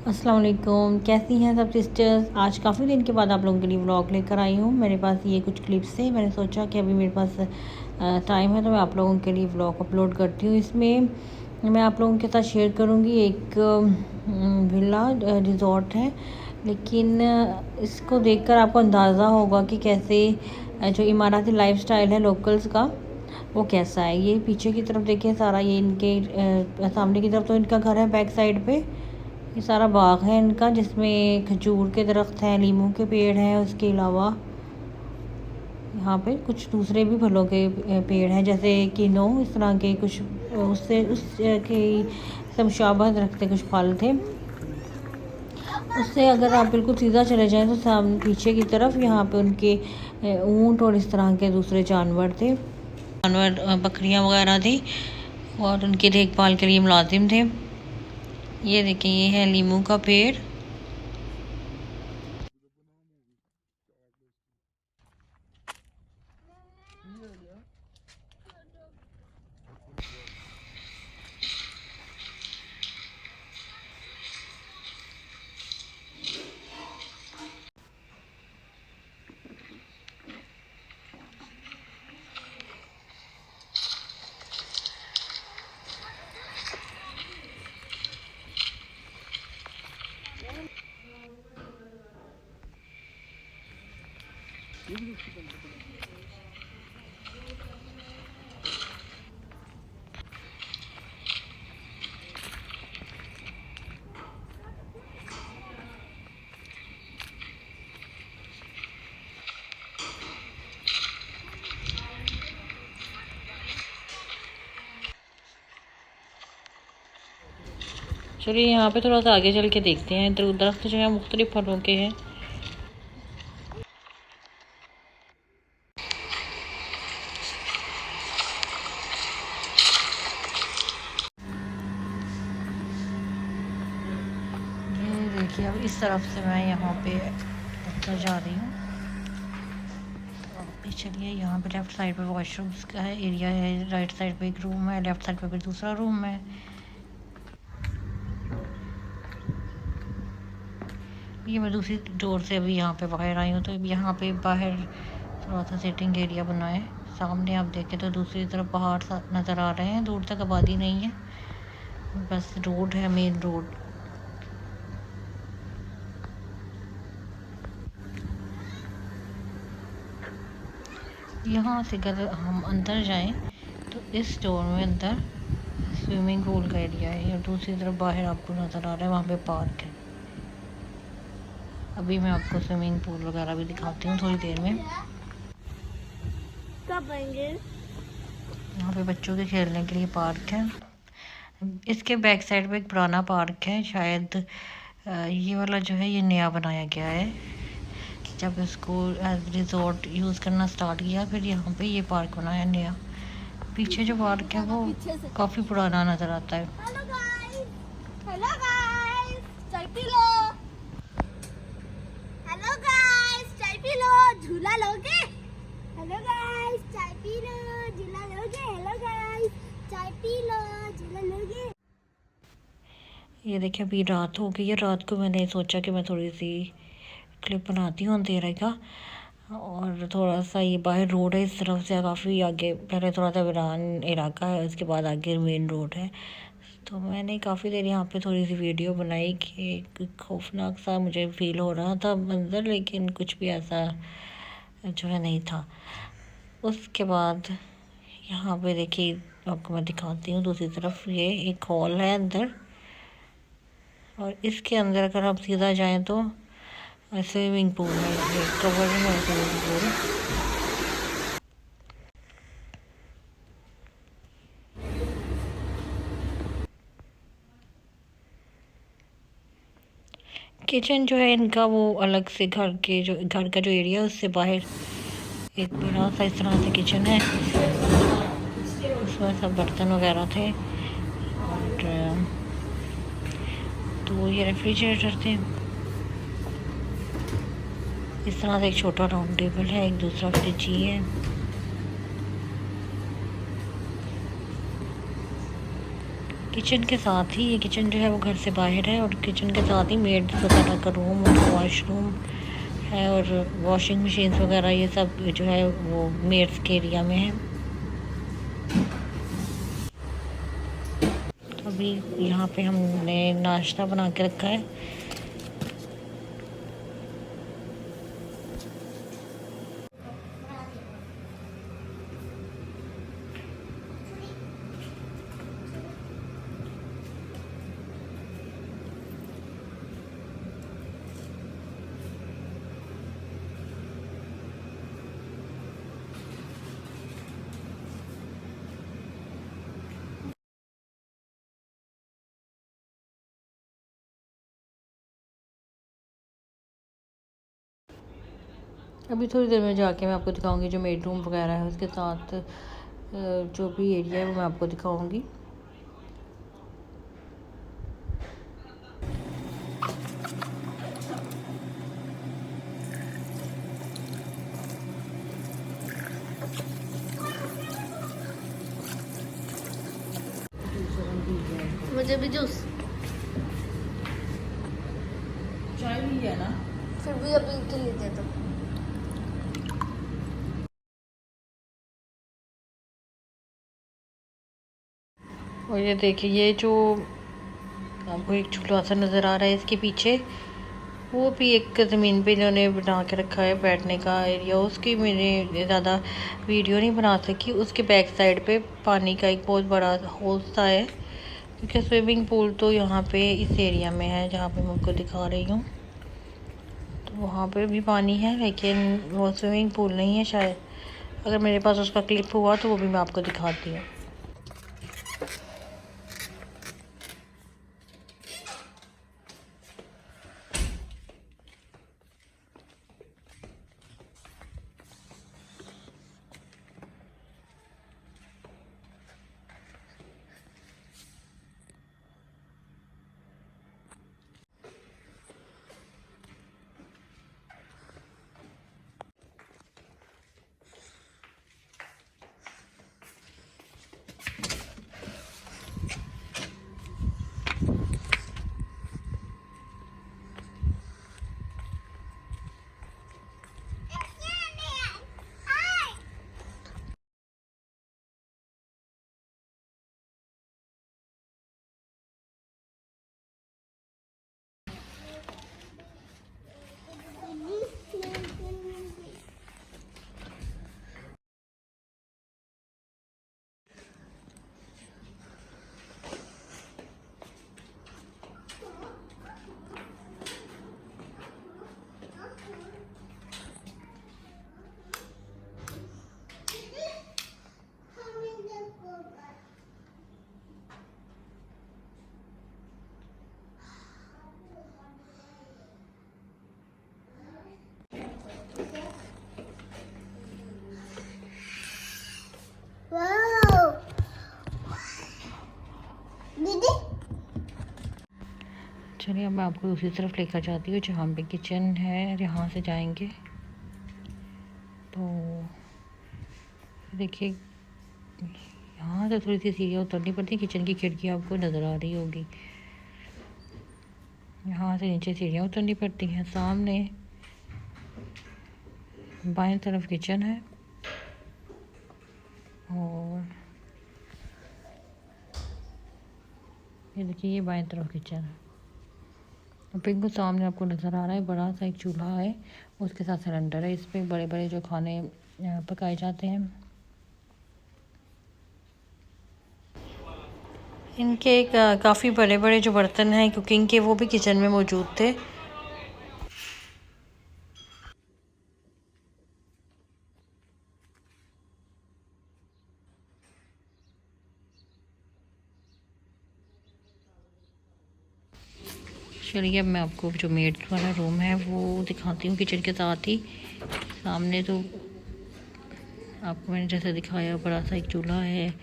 अस्सलाम वालेकुम, कैसी हैं सब सिस्टर्स। आज काफ़ी दिन के बाद आप लोगों के लिए व्लॉग लेकर आई हूँ। मेरे पास ये कुछ क्लिप्स थे, मैंने सोचा कि अभी मेरे पास टाइम है तो मैं आप लोगों के लिए व्लॉग अपलोड करती हूँ। इसमें मैं आप लोगों के साथ शेयर करूँगी एक विला रिज़ॉर्ट है, लेकिन इसको देखकर आपको अंदाज़ा होगा कि कैसे जो इमाराती लाइफस्टाइल है लोकल्स का वो कैसा है। ये पीछे की तरफ देखिए, सारा ये इनके सामने की तरफ तो इनका घर है, बैक साइड पे ये सारा बाग है इनका, जिसमें खजूर के दरख्त हैं, लीमू के पेड़ हैं। उसके अलावा यहाँ पे कुछ दूसरे भी फलों के पेड़ हैं, जैसे किनो, इस तरह के कुछ उससे उस के समशाबत रखते कुछ फल थे। उससे अगर आप बिल्कुल सीधा चले जाएं तो सामने पीछे की तरफ यहाँ पे उनके ऊँट और इस तरह के दूसरे जानवर थे, जानवर बकरियाँ वगैरह थी, और उनकी देखभाल के लिए मुलाजिम थे। ये देखिए, ये है लीमू का पेड़। चलिए यहाँ पे थोड़ा सा आगे चल के देखते हैं। इधर दरख्त जो है मुख्तलिफ फलों के हैं। ये देखिए, अब इस तरफ से मैं यहाँ पे अंदर जा रही हूँ। तो चलिए, यहाँ पे लेफ़्ट साइड पे वॉशरूम्स का है एरिया है, राइट साइड पे एक रूम है, लेफ़्ट साइड पे फिर दूसरा रूम है। ये मैं दूसरी डोर से अभी यहाँ पे बाहर आई हूँ। तो यहाँ पे बाहर थोड़ा सा सिटिंग एरिया बना है। सामने आप देखें तो दूसरी तरफ पहाड़ नज़र आ रहे हैं, दूर तक आबादी नहीं है, बस रोड है, मेन रोड। यहाँ से अगर हम अंदर जाएं तो इस डोर में अंदर स्विमिंग पूल का एरिया है, और दूसरी तरफ बाहर आपको नज़र आ रहा है वहाँ पे पार्क है। अभी मैं आपको स्विमिंग पूल वगैरह भी दिखाती हूँ थोड़ी देर में। कब आएंगे? यहाँ पे बच्चों के खेलने के लिए पार्क है। इसके बैक साइड पे एक पुराना पार्क है, शायद ये वाला जो है ये नया बनाया गया है। जब इसको एज रिजॉर्ट यूज़ करना स्टार्ट किया, फिर यहाँ पे ये पार्क बनाया नया। पीछे जो पार्क है वो काफ़ी पुराना नज़र आता है। हेलो गाइस, हेलो गाइस, चाय पी लो। हेलो गाइस, चाय पी लो, झूला लोगे? हेलो गाइस, चाय पी लो, झूला लोगे? हेलो गाइस, चाय पी लो, झूला लोगे? ये देखिए, अभी रात हो गई है। रात को मैंने सोचा कि मैं थोड़ी सी क्लिप बनाती हूँ अंधेरे का, और थोड़ा सा ये बाहर रोड है इस तरफ से, काफ़ी आगे पहले थोड़ा सा वीरान इलाका है, उसके बाद आगे मेन रोड है। तो मैंने काफ़ी देर यहाँ पे थोड़ी सी वीडियो बनाई कि एक खौफनाक सा मुझे फ़ील हो रहा था मंज़र, लेकिन कुछ भी ऐसा जो है नहीं था। उसके बाद यहाँ पे देखिए, आपको मैं दिखाती हूँ दूसरी तरफ, ये एक हॉल है अंदर, और इसके अंदर अगर आप सीधा जाएं तो स्विमिंग पूल है, ये कवर है स्विमिंग पूल। किचन जो है इनका वो अलग से घर का जो एरिया है उससे बाहर एक बड़ा सा इस तरह से किचन है, उसमें सब बर्तन वगैरह थे, और तो ये रेफ्रिजरेटर थे। इस तरह से एक छोटा राउंड टेबल है, एक दूसरा फ्रिज ही है। किचन के साथ ही ये किचन जो है वो घर से बाहर है, और किचन के साथ ही मेड वगैरह का रूम और वॉशरूम है, और वॉशिंग मशीन्स वगैरह ये सब जो है वो मेड्स के एरिया में है। अभी यहाँ पे हमने नाश्ता बना के रखा है। अभी थोड़ी देर में जाके मैं आपको दिखाऊंगी जो मेड रूम वगैरह है उसके साथ जो भी एरिया है वो मैं आपको दिखाऊंगी। मुझे भी जूस चाय भी है ना, फिर भी अभी के लिए दे दो। और ये देखिए ये जो आपको एक झूला सा नज़र आ रहा है इसके पीछे, वो भी एक ज़मीन पे इन्होंने बना के रखा है बैठने का एरिया। उसकी मैंने ज़्यादा वीडियो नहीं बना सकी। उसके बैक साइड पे पानी का एक बहुत बड़ा होल सा है, क्योंकि स्विमिंग पूल तो यहाँ पे इस एरिया में है जहाँ पे मैं आपको दिखा रही हूँ। तो वहाँ पे भी पानी है, लेकिन वो स्विमिंग पूल नहीं है शायद। अगर मेरे पास उसका क्लिप हुआ तो वो भी मैं आपको दिखाती हूँ। चलिए अब मैं आपको दूसरी तरफ लेकर जाती हूँ जहाँ पे किचन है। यहाँ से जाएंगे तो देखिए यहाँ से थोड़ी सी सीढ़ियाँ उतरनी पड़ती है। किचन की खिड़की आपको नज़र आ रही होगी। यहाँ से नीचे सीढ़ियाँ उतरनी पड़ती हैं। सामने बाएं तरफ किचन है और ये देखिए ये बाएं तरफ किचन है। बिल्कुल सामने आपको नज़र आ रहा है बड़ा सा एक चूल्हा है, उसके साथ सिलेंडर है। इस पे बड़े बड़े जो खाने पकाए जाते हैं। इनके काफ़ी बड़े बड़े जो बर्तन हैं कुकिंग के वो भी किचन में मौजूद थे। चलिए अब मैं आपको जो मेड वाला रूम है वो दिखाती हूँ किचन के साथ ही। सामने तो आपको मैंने जैसे दिखाया बड़ा सा एक चूल्हा है,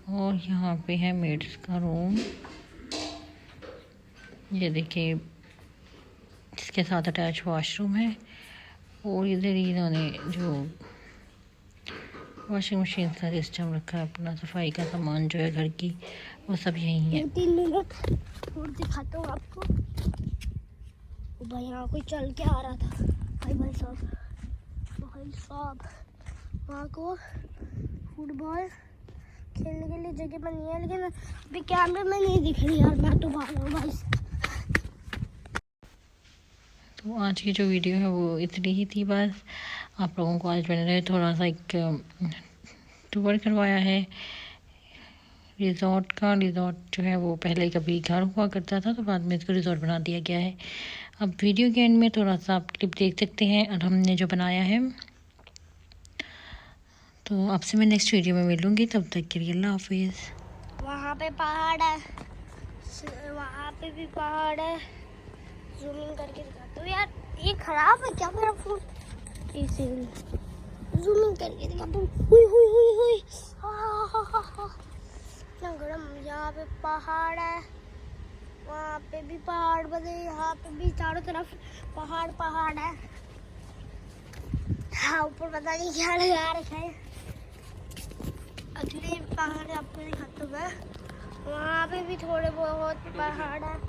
और यहाँ पे है मेड्स का रूम। ये देखिए इसके साथ अटैच वॉशरूम है, और इधर इन्होंने जो वॉशिंग मशीन का सिस्टम रखा है, अपना सफाई का सामान जो है घर की वो सब यही है। 3 मिनट और दिखाता हूँ आपको। भाई यहाँ कोई चल के आ रहा था। भाई साहब वहाँ को फुटबॉल खेलने के लिए जगह बनी है, लेकिन अभी कैमरे में नहीं दिख रही यार। मैं तो भाग रहा हूँ भाई। तो आज की जो वीडियो है वो इतनी ही थी बस। आप लोगों को आज मैंने थोड़ा सा एक टूर करवाया है रिज़ॉर्ट का। रिज़ॉर्ट जो है वो पहले कभी घर हुआ करता था, तो बाद में इसको रिज़ॉर्ट बना दिया गया है। अब वीडियो के एंड में थोड़ा सा आप क्लिप देख सकते हैं और हमने जो बनाया है। तो आपसे मैं नेक्स्ट वीडियो में मिलूँगी, तब तक के लिए अल्लाह हाफिज़। वहाँ पे पहाड़ है, वहाँ पे भी पहाड़ है। जूमिंग करके दिखाता हूँ यार। ये खराब है क्या मेरा फोन? इसीलिए जूमिंग करके दिखाता हूँ। हुई हुई हुई हुई क्या गरम। यहाँ पे पहाड़ है, वहाँ पे भी पहाड़ बने, यहाँ पे भी चारों तरफ पहाड़ पहाड़ है। हाँ ऊपर पता नहीं क्या लगा रखा है। अगले पहाड़ आपको दिखाता हूँ मैं। वहाँ पे भी थोड़े बहुत पहाड़ है।